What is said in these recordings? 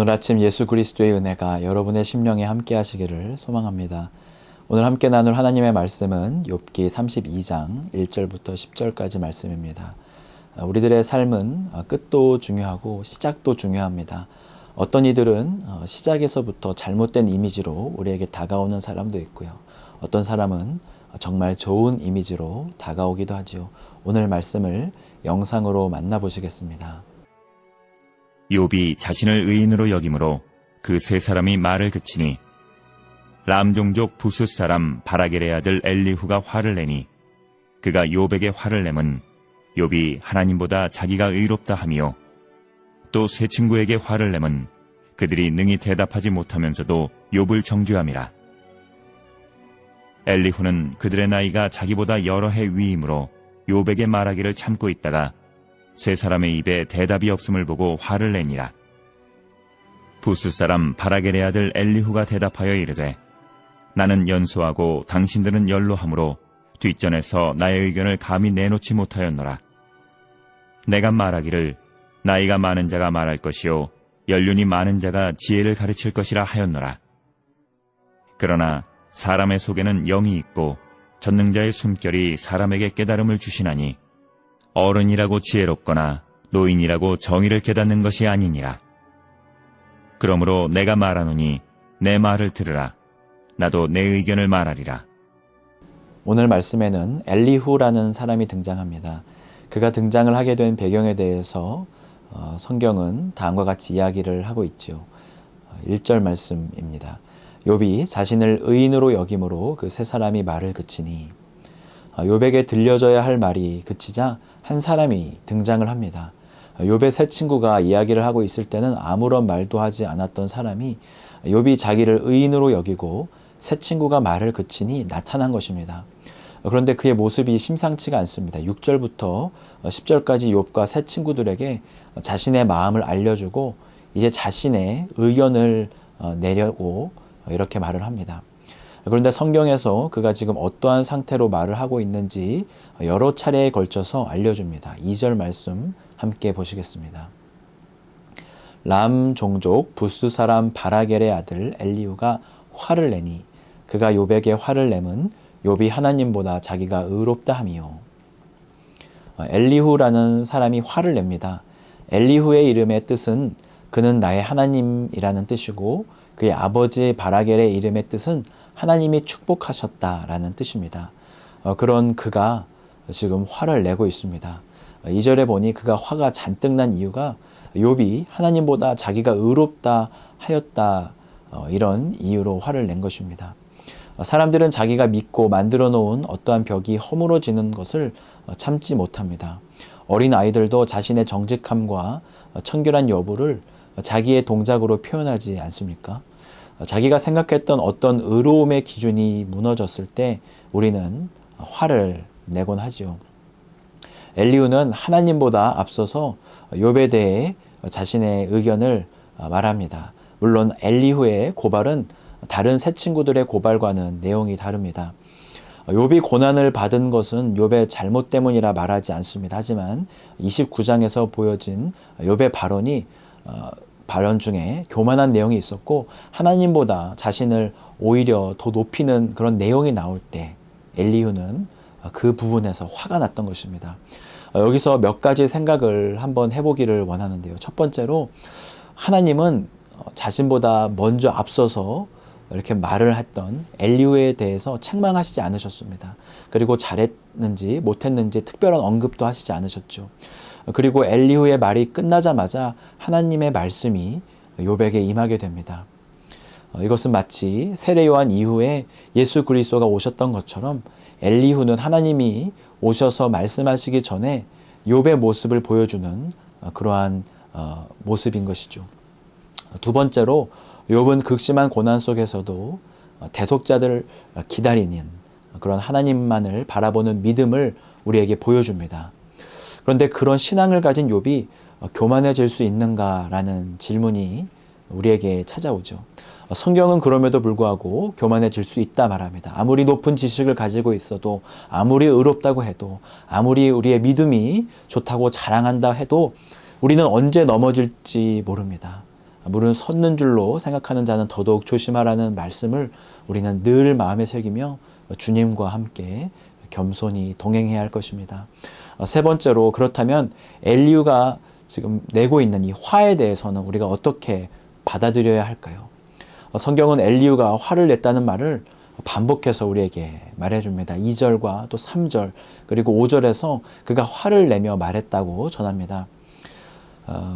오늘 아침 예수 그리스도의 은혜가 여러분의 심령에 함께 하시기를 소망합니다. 오늘 함께 나눌 하나님의 말씀은 욥기 32장 1절부터 10절까지 말씀입니다. 우리들의 삶은 끝도 중요하고 시작도 중요합니다. 어떤 이들은 시작에서부터 잘못된 이미지로 우리에게 다가오는 사람도 있고요. 어떤 사람은 정말 좋은 이미지로 다가오기도 하지요. 오늘 말씀을 영상으로 만나보시겠습니다. 욥이 자신을 의인으로 여김으로 그 세 사람이 말을 그치니 람 종족 부스 사람 바라겔의 아들 엘리후가 화를 내니 그가 욥에게 화를 내면 욥이 하나님보다 자기가 의롭다 하며 또 세 친구에게 화를 내면 그들이 능히 대답하지 못하면서도 욥을 정죄함이라. 엘리후는 그들의 나이가 자기보다 여러 해 위이므로 욥에게 말하기를 참고 있다가 세 사람의 입에 대답이 없음을 보고 화를 내니라. 부스 사람 바라겔의 아들 엘리후가 대답하여 이르되 나는 연소하고 당신들은 연로하므로 뒷전에서 나의 의견을 감히 내놓지 못하였노라. 내가 말하기를 나이가 많은 자가 말할 것이요 연륜이 많은 자가 지혜를 가르칠 것이라 하였노라. 그러나 사람의 속에는 영이 있고 전능자의 숨결이 사람에게 깨달음을 주시나니 어른이라고 지혜롭거나 노인이라고 정의를 깨닫는 것이 아니니라. 그러므로 내가 말하노니 내 말을 들으라. 나도 내 의견을 말하리라. 오늘 말씀에는 엘리후라는 사람이 등장합니다. 그가 등장을 하게 된 배경에 대해서 성경은 다음과 같이 이야기를 하고 있죠. 1절 말씀입니다. 욥이 자신을 의인으로 여김으로 그 세 사람이 말을 그치니 욥에게 들려져야 할 말이 그치자 한 사람이 등장을 합니다. 욥의 세 친구가 이야기를 하고 있을 때는 아무런 말도 하지 않았던 사람이 욥이 자기를 의인으로 여기고 세 친구가 말을 그치니 나타난 것입니다. 그런데 그의 모습이 심상치가 않습니다. 6절부터 10절까지 욥과 세 친구들에게 자신의 마음을 알려주고 이제 자신의 의견을 내려고 이렇게 말을 합니다. 그런데 성경에서 그가 지금 어떠한 상태로 말을 하고 있는지 여러 차례에 걸쳐서 알려줍니다. 2절 말씀 함께 보시겠습니다. 람 종족 부스 사람 바라겔의 아들 엘리후가 화를 내니 그가 욥에게 화를 내면 욥이 하나님보다 자기가 의롭다 하미요. 엘리후라는 사람이 화를 냅니다. 엘리후의 이름의 뜻은 그는 나의 하나님이라는 뜻이고 그의 아버지 바라겔의 이름의 뜻은 하나님이 축복하셨다라는 뜻입니다. 그런 그가 지금 화를 내고 있습니다. 2절에 보니 그가 화가 잔뜩 난 이유가 욥이 하나님보다 자기가 의롭다 하였다 이런 이유로 화를 낸 것입니다. 사람들은 자기가 믿고 만들어 놓은 어떠한 벽이 허물어지는 것을 참지 못합니다. 어린 아이들도 자신의 정직함과 청결한 여부를 자기의 동작으로 표현하지 않습니까? 자기가 생각했던 어떤 의로움의 기준이 무너졌을 때 우리는 화를 내곤 하죠. 엘리후는 하나님보다 앞서서 욥에 대해 자신의 의견을 말합니다. 물론 엘리후의 고발은 다른 세 친구들의 고발과는 내용이 다릅니다. 욥이 고난을 받은 것은 욥의 잘못 때문이라 말하지 않습니다. 하지만 29장에서 보여진 욥의 발언 중에 교만한 내용이 있었고 하나님보다 자신을 오히려 더 높이는 그런 내용이 나올 때 엘리후는 그 부분에서 화가 났던 것입니다. 여기서 몇 가지 생각을 한번 해보기를 원하는데요. 첫 번째로 하나님은 자신보다 먼저 앞서서 이렇게 말을 했던 엘리후에 대해서 책망하시지 않으셨습니다. 그리고 잘했는지 못했는지 특별한 언급도 하시지 않으셨죠. 그리고 엘리후의 말이 끝나자마자 하나님의 말씀이 욥에게 임하게 됩니다. 이것은 마치 세례 요한 이후에 예수 그리스도가 오셨던 것처럼 엘리후는 하나님이 오셔서 말씀하시기 전에 욥의 모습을 보여주는 그러한 모습인 것이죠. 두 번째로 욥은 극심한 고난 속에서도 대속자들을 기다리는 그런 하나님만을 바라보는 믿음을 우리에게 보여줍니다. 그런데 그런 신앙을 가진 욥이 교만해질 수 있는가라는 질문이 우리에게 찾아오죠. 성경은 그럼에도 불구하고 교만해질 수 있다 말합니다. 아무리 높은 지식을 가지고 있어도, 아무리 의롭다고 해도, 아무리 우리의 믿음이 좋다고 자랑한다 해도 우리는 언제 넘어질지 모릅니다. 물은 솟는 줄로 생각하는 자는 더더욱 조심하라는 말씀을 우리는 늘 마음에 새기며 주님과 함께 겸손히 동행해야 할 것입니다. 세 번째로, 그렇다면 엘리후가 지금 내고 있는 이 화에 대해서는 우리가 어떻게 받아들여야 할까요? 성경은 엘리후가 화를 냈다는 말을 반복해서 우리에게 말해줍니다. 2절과 또 3절 그리고 5절에서 그가 화를 내며 말했다고 전합니다.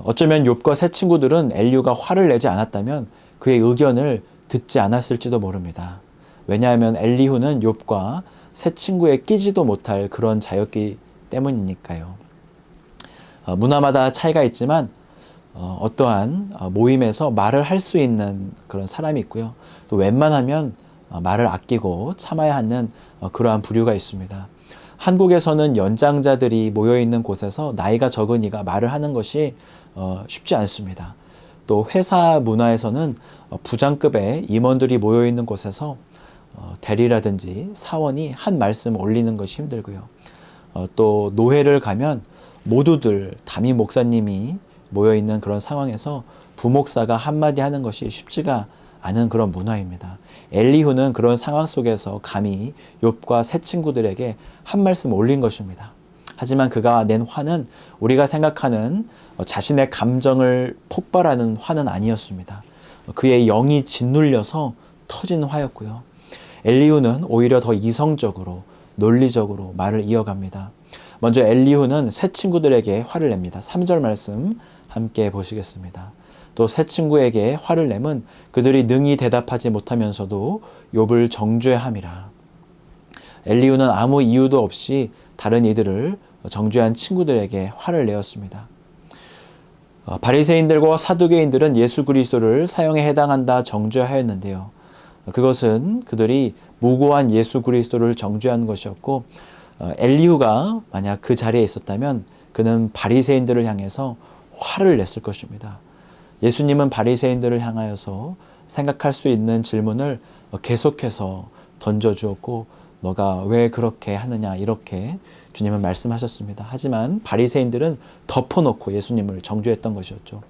어쩌면 욥과 세 친구들은 엘리후가 화를 내지 않았다면 그의 의견을 듣지 않았을지도 모릅니다. 왜냐하면 엘리후는 욥과 세 친구에 끼지도 못할 그런 자였기 때문이니까요. 문화마다 차이가 있지만 어떠한 모임에서 말을 할 수 있는 그런 사람이 있고요. 또 웬만하면 말을 아끼고 참아야 하는 그러한 부류가 있습니다. 한국에서는 연장자들이 모여있는 곳에서 나이가 적은 이가 말을 하는 것이 쉽지 않습니다. 또 회사 문화에서는 부장급의 임원들이 모여있는 곳에서 대리라든지 사원이 한 말씀 올리는 것이 힘들고요. 또 노회를 가면 모두들 담임 목사님이 모여있는 그런 상황에서 부목사가 한마디 하는 것이 쉽지가 않은 그런 문화입니다. 엘리후는 그런 상황 속에서 감히 욥과 세 친구들에게 한 말씀 올린 것입니다. 하지만 그가 낸 화는 우리가 생각하는 자신의 감정을 폭발하는 화는 아니었습니다. 그의 영이 짓눌려서 터진 화였고요. 엘리후는 오히려 더 이성적으로 논리적으로 말을 이어갑니다. 먼저 엘리후는 세 친구들에게 화를 냅니다. 3절 말씀 함께 보시겠습니다. 또 세 친구에게 화를 내면 그들이 능히 대답하지 못하면서도 욥을 정죄함이라. 엘리후는 아무 이유도 없이 다른 이들을 정죄한 친구들에게 화를 내었습니다. 바리새인들과 사두개인들은 예수 그리스도를 사형에 해당한다 정죄하였는데요. 그것은 그들이 무고한 예수 그리스도를 정죄한 것이었고, 엘리후가 만약 그 자리에 있었다면 그는 바리새인들을 향해서 화를 냈을 것입니다. 예수님은 바리새인들을 향하여서 생각할 수 있는 질문을 계속해서 던져주었고, 너가 왜 그렇게 하느냐 이렇게 주님은 말씀하셨습니다. 하지만 바리새인들은 덮어놓고 예수님을 정죄했던 것이었죠.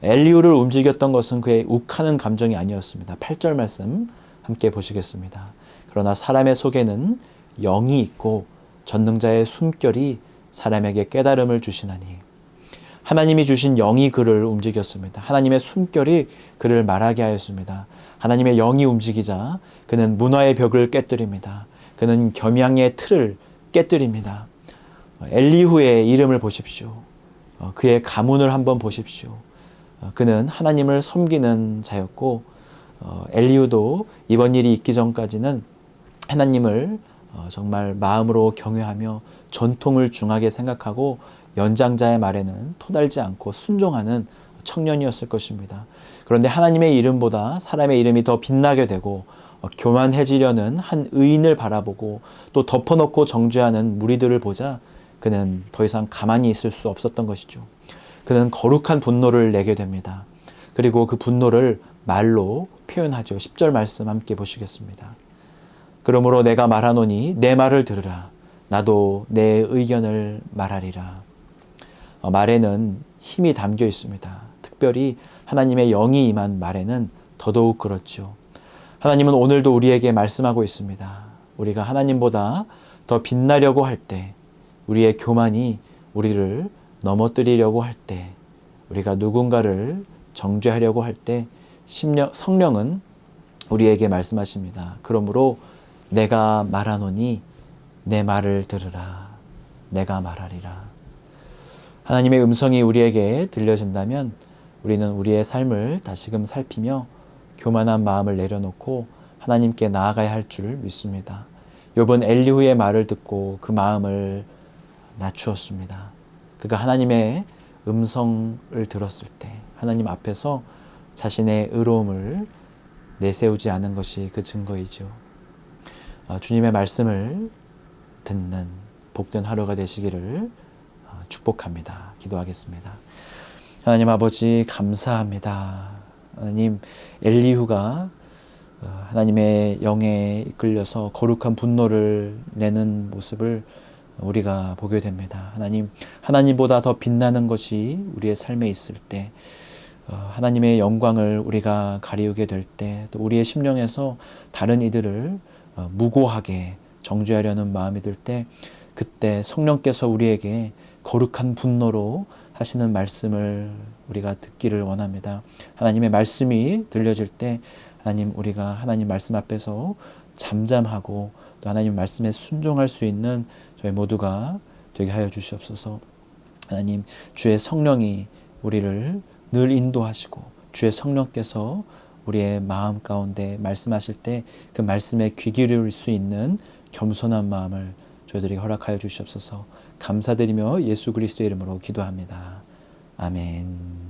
엘리후를 움직였던 것은 그의 욱하는 감정이 아니었습니다. 8절 말씀 함께 보시겠습니다. 그러나 사람의 속에는 영이 있고 전능자의 숨결이 사람에게 깨달음을 주시나니. 하나님이 주신 영이 그를 움직였습니다. 하나님의 숨결이 그를 말하게 하였습니다. 하나님의 영이 움직이자 그는 문화의 벽을 깨뜨립니다. 그는 겸양의 틀을 깨뜨립니다. 엘리후의 이름을 보십시오. 그의 가문을 한번 보십시오. 그는 하나님을 섬기는 자였고, 엘리후도 이번 일이 있기 전까지는 하나님을 정말 마음으로 경외하며 전통을 중하게 생각하고 연장자의 말에는 토달지 않고 순종하는 청년이었을 것입니다. 그런데 하나님의 이름보다 사람의 이름이 더 빛나게 되고 교만해지려는 한 의인을 바라보고 또 덮어놓고 정죄하는 무리들을 보자 그는 더 이상 가만히 있을 수 없었던 것이죠. 그는 거룩한 분노를 내게 됩니다. 그리고 그 분노를 말로 표현하죠. 10절 말씀 함께 보시겠습니다. 그러므로 내가 말하노니 내 말을 들으라. 나도 내 의견을 말하리라. 말에는 힘이 담겨 있습니다. 특별히 하나님의 영이 임한 말에는 더더욱 그렇죠. 하나님은 오늘도 우리에게 말씀하고 있습니다. 우리가 하나님보다 더 빛나려고 할 때, 우리의 교만이 우리를 넘어뜨리려고 할 때, 우리가 누군가를 정죄하려고 할 때 성령은 우리에게 말씀하십니다. 그러므로 내가 말하노니 내 말을 들으라. 내가 말하리라. 하나님의 음성이 우리에게 들려진다면 우리는 우리의 삶을 다시금 살피며 교만한 마음을 내려놓고 하나님께 나아가야 할 줄 믿습니다. 욥은 엘리후의 말을 듣고 그 마음을 낮추었습니다. 그가 하나님의 음성을 들었을 때 하나님 앞에서 자신의 의로움을 내세우지 않은 것이 그 증거이죠. 주님의 말씀을 듣는 복된 하루가 되시기를 축복합니다. 기도하겠습니다. 하나님 아버지 감사합니다. 하나님, 엘리후가 하나님의 영에 이끌려서 거룩한 분노를 내는 모습을 우리가 보게 됩니다. 하나님, 하나님보다 더 빛나는 것이 우리의 삶에 있을 때 하나님의 영광을 우리가 가리우게 될 때, 또 우리의 심령에서 다른 이들을 무고하게 정죄하려는 마음이 들 때, 그때 성령께서 우리에게 거룩한 분노로 하시는 말씀을 우리가 듣기를 원합니다. 하나님의 말씀이 들려질 때 하나님, 우리가 하나님 말씀 앞에서 잠잠하고 또 하나님 말씀에 순종할 수 있는 저희 모두가 되게 하여 주시옵소서. 하나님, 주의 성령이 우리를 늘 인도하시고 주의 성령께서 우리의 마음 가운데 말씀하실 때 그 말씀에 귀 기울일 수 있는 겸손한 마음을 저희들에게 허락하여 주시옵소서. 감사드리며 예수 그리스도의 이름으로 기도합니다. 아멘.